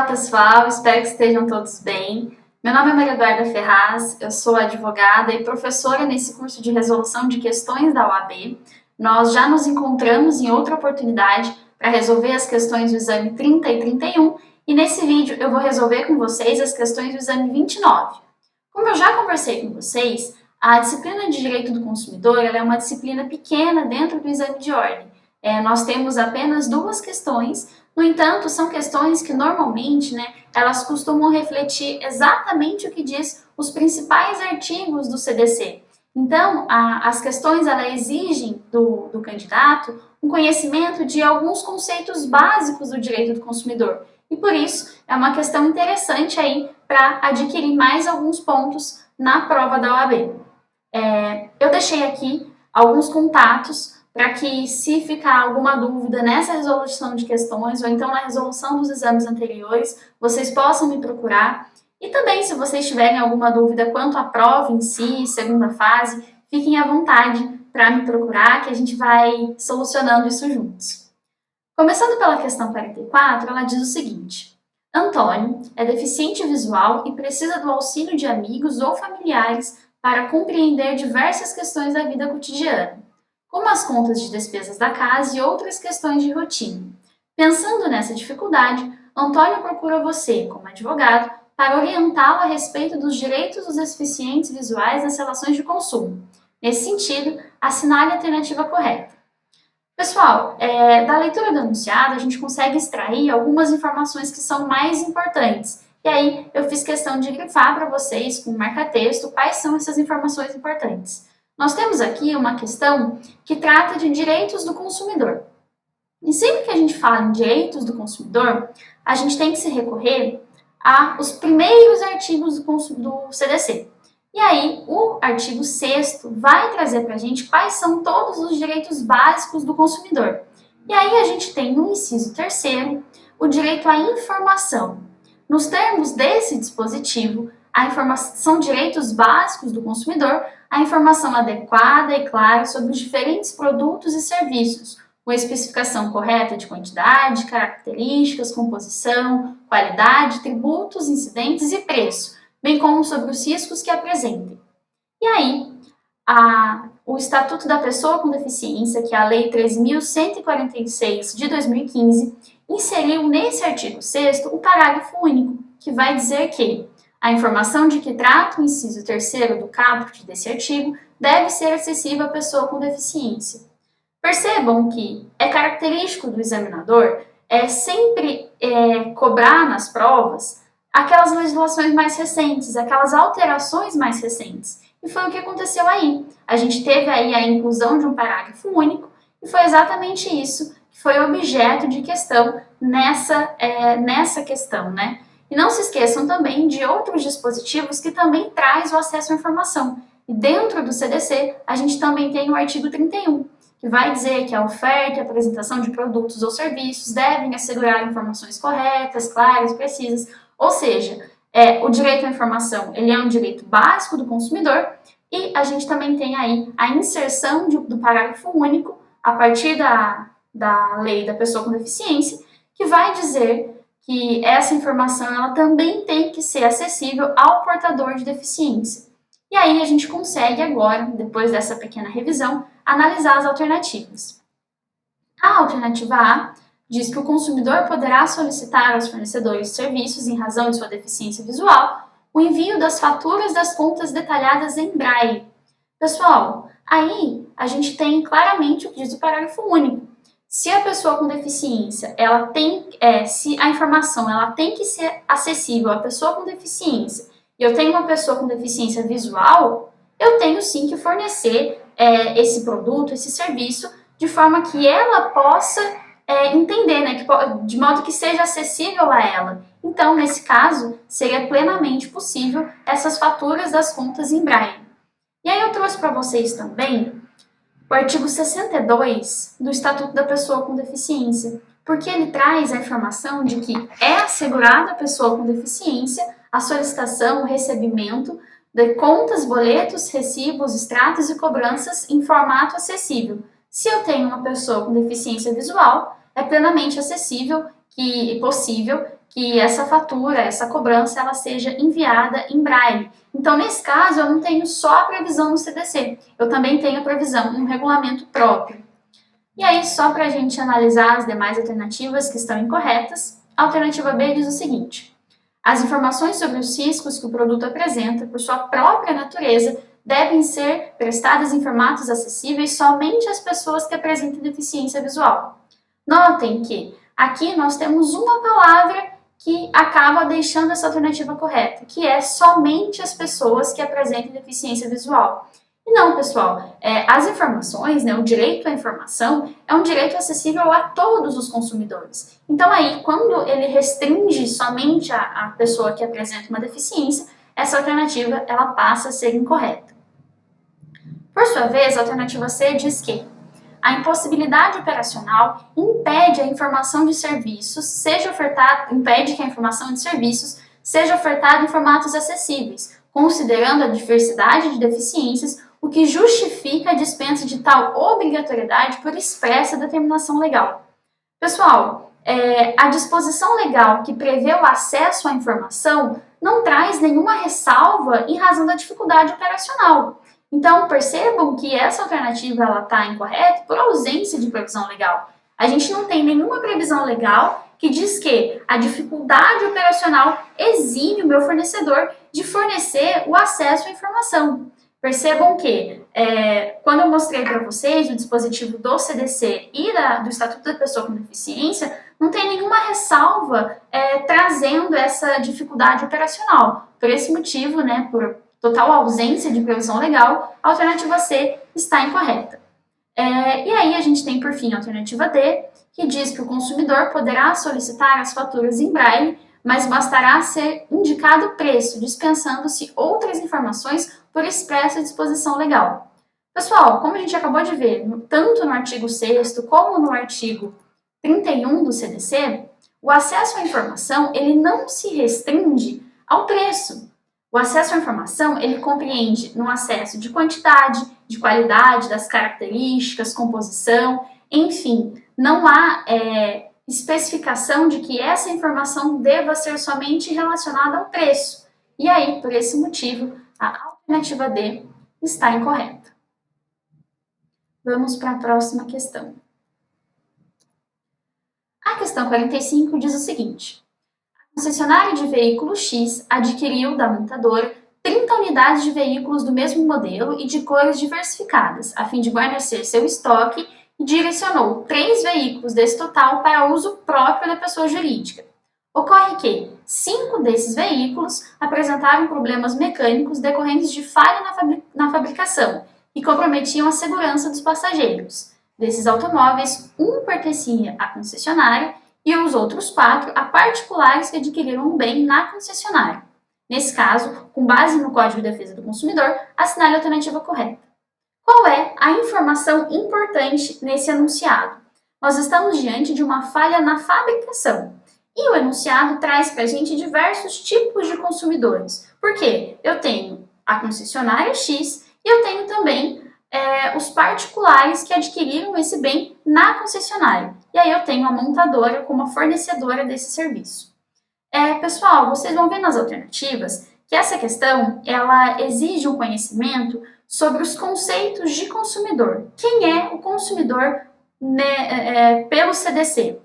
pessoal, espero que estejam todos bem. Meu nome é Maria Eduarda Ferraz, eu sou advogada e professora nesse curso de resolução de questões da OAB. Nós já nos encontramos em outra oportunidade para resolver as questões do exame 30 e 31 e nesse vídeo eu vou resolver com vocês as questões do exame 29. Como eu já conversei com vocês, a disciplina de Direito do Consumidor ela é uma disciplina pequena dentro do exame de ordem. Nós temos apenas 2 questões. No entanto, são questões que normalmente, elas costumam refletir exatamente o que diz os principais artigos do CDC. Então, as questões elas exigem do candidato um conhecimento de alguns conceitos básicos do direito do consumidor. E por isso, é uma questão interessante aí para adquirir mais alguns pontos na prova da OAB. Eu deixei aqui alguns contatos para que, se ficar alguma dúvida nessa resolução de questões ou então na resolução dos exames anteriores, vocês possam me procurar. E também, se vocês tiverem alguma dúvida quanto à prova em si, segunda fase, fiquem à vontade para me procurar, que a gente vai solucionando isso juntos. Começando pela questão 44, ela diz o seguinte: Antônio é deficiente visual e precisa do auxílio de amigos ou familiares para compreender diversas questões da vida cotidiana, como as contas de despesas da casa e outras questões de rotina. Pensando nessa dificuldade, Antônio procura você, como advogado, para orientá-lo a respeito dos direitos dos deficientes visuais nas relações de consumo. Nesse sentido, assinale a alternativa correta. Pessoal, da leitura do enunciado, a gente consegue extrair algumas informações que são mais importantes. E aí, eu fiz questão de grifar para vocês, com marca-texto, quais são essas informações importantes. Nós temos aqui uma questão que trata de direitos do consumidor. E sempre que a gente fala em direitos do consumidor, a gente tem que se recorrer aos primeiros artigos do CDC. E aí, o artigo 6º vai trazer para a gente quais são todos os direitos básicos do consumidor. E aí a gente tem no inciso 3º o direito à informação. Nos termos desse dispositivo, a informação são direitos básicos do consumidor, a informação adequada e clara sobre os diferentes produtos e serviços, com especificação correta de quantidade, características, composição, qualidade, tributos, incidentes e preço, bem como sobre os riscos que apresentem. E aí, o Estatuto da Pessoa com Deficiência, que é a Lei 3.146 de 2015, inseriu nesse artigo 6º o parágrafo único, que vai dizer que a informação de que trata o inciso 3º do caput desse artigo deve ser acessível à pessoa com deficiência. Percebam que é característico do examinador sempre cobrar nas provas aquelas legislações mais recentes, aquelas alterações mais recentes. E foi o que aconteceu aí. A gente teve aí a inclusão de um parágrafo único e foi exatamente isso que foi objeto de questão nessa questão, E não se esqueçam também de outros dispositivos que também traz o acesso à informação. E dentro do CDC, a gente também tem o artigo 31, que vai dizer que a oferta e apresentação de produtos ou serviços devem assegurar informações corretas, claras, precisas. Ou seja, o direito à informação ele é um direito básico do consumidor e a gente também tem aí a inserção do parágrafo único a partir da lei da pessoa com deficiência, que vai dizer que essa informação ela também tem que ser acessível ao portador de deficiência. E aí a gente consegue agora, depois dessa pequena revisão, analisar as alternativas. A alternativa A diz que o consumidor poderá solicitar aos fornecedores de serviços, em razão de sua deficiência visual, o envio das faturas das contas detalhadas em braille. Pessoal, aí a gente tem claramente o que diz o parágrafo único. Se a pessoa com deficiência, se a informação ela tem que ser acessível à pessoa com deficiência, e eu tenho uma pessoa com deficiência visual, eu tenho sim que fornecer esse produto, esse serviço, de forma que ela possa entender, de modo que seja acessível a ela. Então, nesse caso, seria plenamente possível essas faturas das contas em braille. E aí eu trouxe para vocês também o artigo 62 do Estatuto da Pessoa com Deficiência, porque ele traz a informação de que é assegurada à pessoa com deficiência a solicitação, o recebimento de contas, boletos, recibos, extratos e cobranças em formato acessível. Se eu tenho uma pessoa com deficiência visual, é plenamente acessível e possível que essa fatura, essa cobrança, ela seja enviada em braille. Então, nesse caso, eu não tenho só a previsão no CDC, eu também tenho a previsão no regulamento próprio. E aí, só para a gente analisar as demais alternativas que estão incorretas, a alternativa B diz o seguinte: as informações sobre os riscos que o produto apresenta, por sua própria natureza, devem ser prestadas em formatos acessíveis somente às pessoas que apresentem deficiência visual. Notem que aqui nós temos uma palavra que acaba deixando essa alternativa correta, que é somente as pessoas que apresentem deficiência visual. E não, pessoal, as informações, né, o direito à informação é um direito acessível a todos os consumidores. Então aí, quando ele restringe somente a pessoa que apresenta uma deficiência, essa alternativa ela passa a ser incorreta. Por sua vez, a alternativa C diz que a impossibilidade operacional impede a informação de serviços seja ofertada, impede que a informação de serviços seja ofertada em formatos acessíveis, considerando a diversidade de deficiências, o que justifica a dispensa de tal obrigatoriedade por expressa determinação legal. Pessoal, a disposição legal que prevê o acesso à informação não traz nenhuma ressalva em razão da dificuldade operacional. Então, percebam que essa alternativa está incorreta por ausência de previsão legal. A gente não tem nenhuma previsão legal que diz que a dificuldade operacional exime o meu fornecedor de fornecer o acesso à informação. Percebam que, quando eu mostrei para vocês o dispositivo do CDC e do Estatuto da Pessoa com Deficiência, não tem nenhuma ressalva trazendo essa dificuldade operacional. Por esse motivo, né, por total ausência de previsão legal, a alternativa C está incorreta. E aí a gente tem, por fim, a alternativa D, que diz que o consumidor poderá solicitar as faturas em braille, mas bastará ser indicado o preço, dispensando-se outras informações por expressa disposição legal. Pessoal, como a gente acabou de ver, tanto no artigo 6º como no artigo 31 do CDC, o acesso à informação ele não se restringe ao preço. O acesso à informação, ele compreende no acesso de quantidade, de qualidade, das características, composição, enfim, não há especificação de que essa informação deva ser somente relacionada ao preço. E aí, por esse motivo, a alternativa D está incorreta. Vamos para a próxima questão. A questão 45 diz o seguinte: a concessionária de veículo X adquiriu da montadora 30 unidades de veículos do mesmo modelo e de cores diversificadas, a fim de guarnecer seu estoque, e direcionou 3 veículos desse total para uso próprio da pessoa jurídica. Ocorre que 5 desses veículos apresentaram problemas mecânicos decorrentes de falha na fabricação e comprometiam a segurança dos passageiros. Desses automóveis, um pertencia à concessionária e os outros 4 a particulares que adquiriram um bem na concessionária. Nesse caso, com base no Código de Defesa do Consumidor, assinale a alternativa correta. Qual é a informação importante nesse enunciado? Nós estamos diante de uma falha na fabricação. E o enunciado traz para a gente diversos tipos de consumidores. Por quê? Eu tenho a concessionária X e eu tenho também os particulares que adquiriram esse bem na concessionária. E aí eu tenho a montadora como a fornecedora desse serviço. Pessoal, vocês vão ver nas alternativas que essa questão ela exige um conhecimento sobre os conceitos de consumidor. Quem é o consumidor pelo CDC?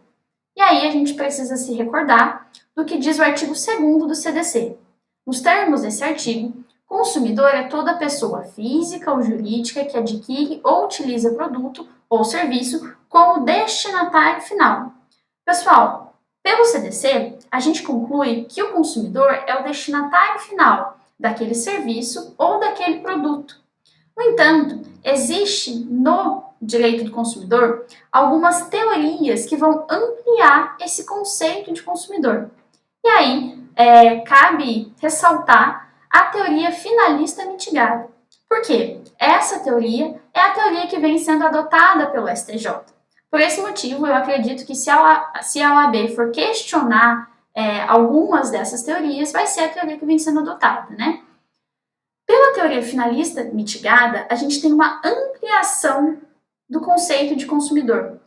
E aí a gente precisa se recordar do que diz o artigo 2º do CDC. Nos termos desse artigo, consumidor é toda pessoa física ou jurídica que adquire ou utiliza produto ou serviço como destinatário final. Pessoal, pelo CDC, a gente conclui que o consumidor é o destinatário final daquele serviço ou daquele produto. No entanto, existe no direito do consumidor algumas teorias que vão ampliar esse conceito de consumidor. E aí, cabe ressaltar a teoria finalista mitigada. Por quê? Essa teoria é a teoria que vem sendo adotada pelo STJ. Por esse motivo, eu acredito que se a OAB for questionar algumas dessas teorias, vai ser a teoria que vem sendo adotada, né? Pela teoria finalista mitigada, a gente tem uma ampliação do conceito de consumidor.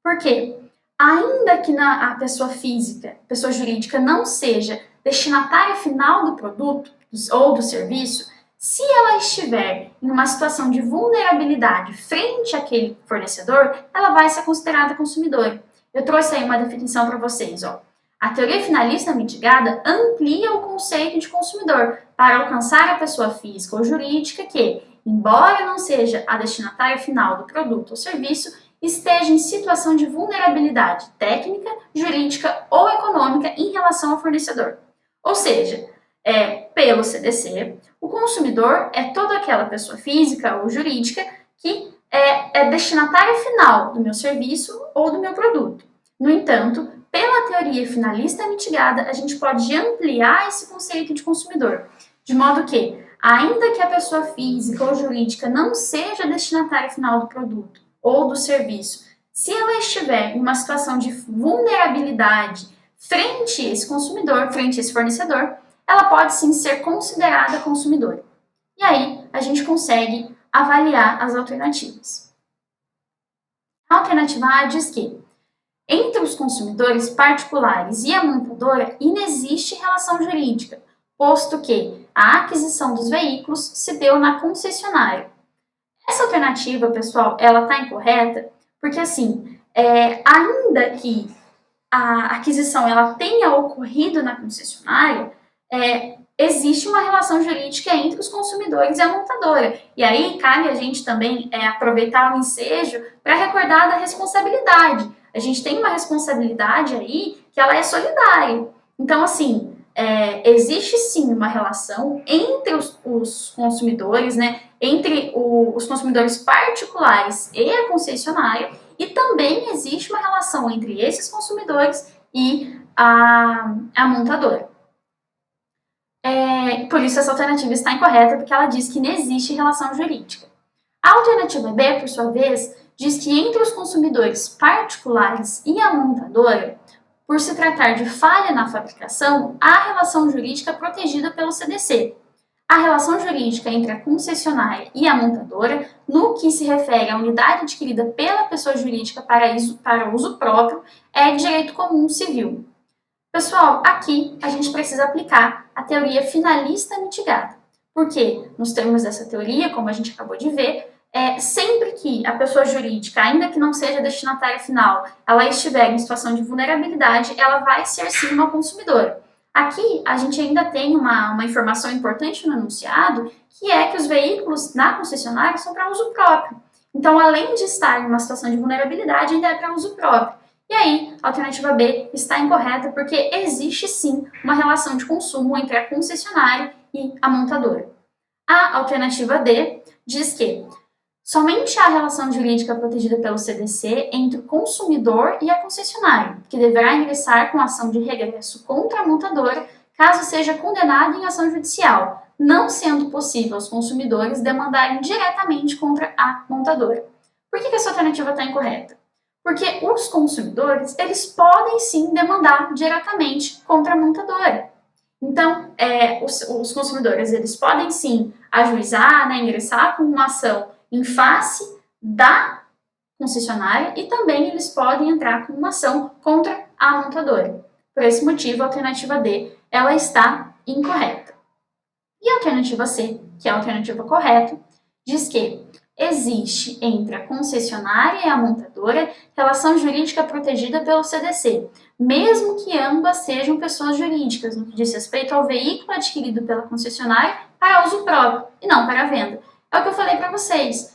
Por quê? Ainda que a pessoa física, pessoa jurídica, não seja destinatária final do produto ou do serviço, se ela estiver em uma situação de vulnerabilidade frente àquele fornecedor, ela vai ser considerada consumidora. Eu trouxe aí uma definição para vocês, ó. A teoria finalista mitigada amplia o conceito de consumidor para alcançar a pessoa física ou jurídica que, embora não seja a destinatária final do produto ou serviço, esteja em situação de vulnerabilidade técnica, jurídica ou econômica em relação ao fornecedor. Ou seja, pelo CDC, o consumidor é toda aquela pessoa física ou jurídica que é destinatária final do meu serviço ou do meu produto. No entanto, pela teoria finalista mitigada, a gente pode ampliar esse conceito de consumidor, de modo que, ainda que a pessoa física ou jurídica não seja destinatária final do produto ou do serviço, se ela estiver em uma situação de vulnerabilidade frente a esse consumidor, frente a esse fornecedor, ela pode sim ser considerada consumidora. E aí a gente consegue avaliar as alternativas. A alternativa A diz que, entre os consumidores particulares e a montadora, inexiste relação jurídica, posto que a aquisição dos veículos se deu na concessionária. Essa alternativa, pessoal, ela está incorreta, porque assim, ainda que a aquisição ela tenha ocorrido na concessionária, existe uma relação jurídica entre os consumidores e a montadora. E aí cabe a gente também aproveitar o ensejo para recordar da responsabilidade. A gente tem uma responsabilidade aí que ela é solidária. Então, assim, existe sim uma relação entre os consumidores, né, entre os consumidores particulares e a concessionária, e também existe uma relação entre esses consumidores e a montadora. Por isso essa alternativa está incorreta, porque ela diz que não existe relação jurídica. A alternativa B, por sua vez, diz que entre os consumidores particulares e a montadora, por se tratar de falha na fabricação, há relação jurídica protegida pelo CDC. A relação jurídica entre a concessionária e a montadora, no que se refere à unidade adquirida pela pessoa jurídica para uso próprio, é de direito comum civil. Pessoal, aqui a gente precisa aplicar a teoria finalista mitigada, porque nos termos dessa teoria, como a gente acabou de ver, sempre que a pessoa jurídica, ainda que não seja destinatária final, ela estiver em situação de vulnerabilidade, ela vai ser sim uma consumidora. Aqui a gente ainda tem uma informação importante no enunciado, que é que os veículos na concessionária são para uso próprio. Então, além de estar em uma situação de vulnerabilidade, ainda é para uso próprio. E aí, a alternativa B está incorreta porque existe sim uma relação de consumo entre a concessionária e a montadora. A alternativa D diz que somente há relação jurídica protegida pelo CDC entre o consumidor e a concessionária, que deverá ingressar com ação de regresso contra a montadora caso seja condenado em ação judicial, não sendo possível os consumidores demandarem diretamente contra a montadora. Por que essa alternativa está incorreta? Porque os consumidores, eles podem sim demandar diretamente contra a montadora. Então, os consumidores, eles podem sim ajuizar, né, ingressar com uma ação em face da concessionária e também eles podem entrar com uma ação contra a montadora. Por esse motivo, a alternativa D, ela está incorreta. E a alternativa C, que é a alternativa correta, diz que existe entre a concessionária e a montadora relação jurídica protegida pelo CDC, mesmo que ambas sejam pessoas jurídicas, no que diz respeito ao veículo adquirido pela concessionária para uso próprio e não para venda. É o que eu falei para vocês.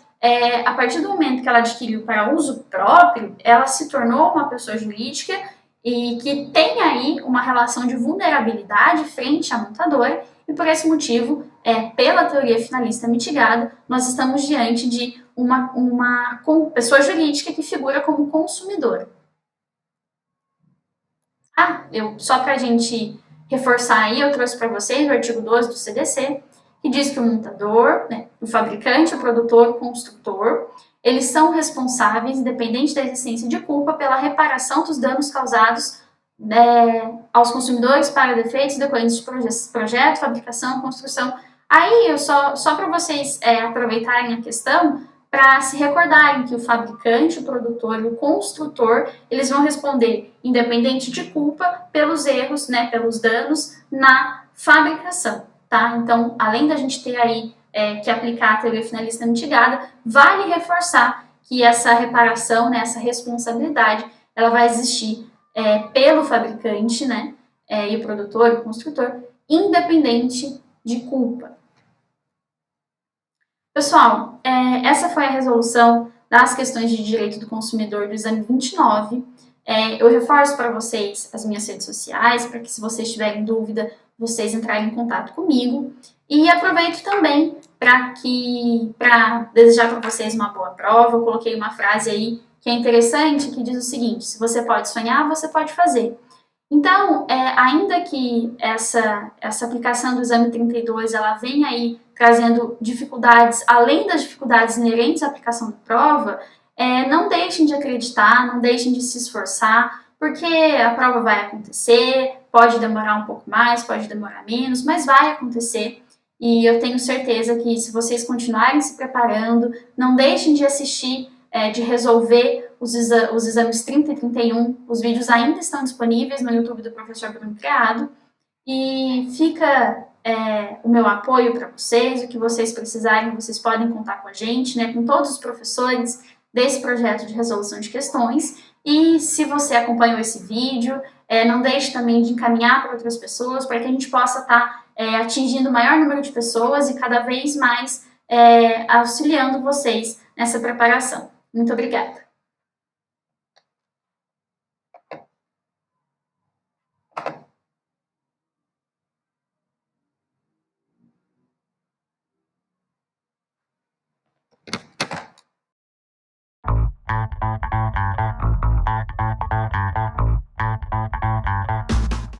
A partir do momento que ela adquiriu para uso próprio, ela se tornou uma pessoa jurídica e que tem aí uma relação de vulnerabilidade frente à montadora, e por esse motivo, pela teoria finalista mitigada, nós estamos diante de uma pessoa jurídica que figura como consumidora. Só para a gente reforçar aí, eu trouxe para vocês o artigo 12 do CDC, que diz que o montador, né, o fabricante, o produtor, o construtor, eles são responsáveis, independente da existência de culpa, pela reparação dos danos causados aos consumidores para defeitos decorrentes de projeto, fabricação, construção. Aí, só para vocês aproveitarem a questão, para se recordarem que o fabricante, o produtor e o construtor, eles vão responder, independente de culpa, pelos erros, né, pelos danos na fabricação, tá? Então, além da gente ter aí que aplicar a teoria finalista mitigada, vale reforçar que essa reparação, né, essa responsabilidade, ela vai existir pelo fabricante, né, e o produtor, o construtor, independente de culpa. Pessoal, essa foi a resolução das questões de direito do consumidor do exame 29. Eu reforço para vocês as minhas redes sociais, para que se vocês tiverem dúvida, vocês entrarem em contato comigo. E aproveito também para desejar para vocês uma boa prova. Eu coloquei uma frase aí que é interessante, que diz o seguinte: se você pode sonhar, você pode fazer. Então, ainda que essa aplicação do exame 32 ela venha aí trazendo dificuldades, além das dificuldades inerentes à aplicação da prova, não deixem de acreditar, não deixem de se esforçar, porque a prova vai acontecer, pode demorar um pouco mais, pode demorar menos, mas vai acontecer. E eu tenho certeza que se vocês continuarem se preparando, não deixem de assistir, de resolver os exames 30 e 31, os vídeos ainda estão disponíveis no YouTube do professor Bruno Criado, e fica o meu apoio para vocês, o que vocês precisarem, vocês podem contar com a gente, né, com todos os professores desse projeto de resolução de questões. E se você acompanhou esse vídeo, não deixe também de encaminhar para outras pessoas, para que a gente possa estar atingindo o maior número de pessoas e cada vez mais auxiliando vocês nessa preparação. Muito obrigada!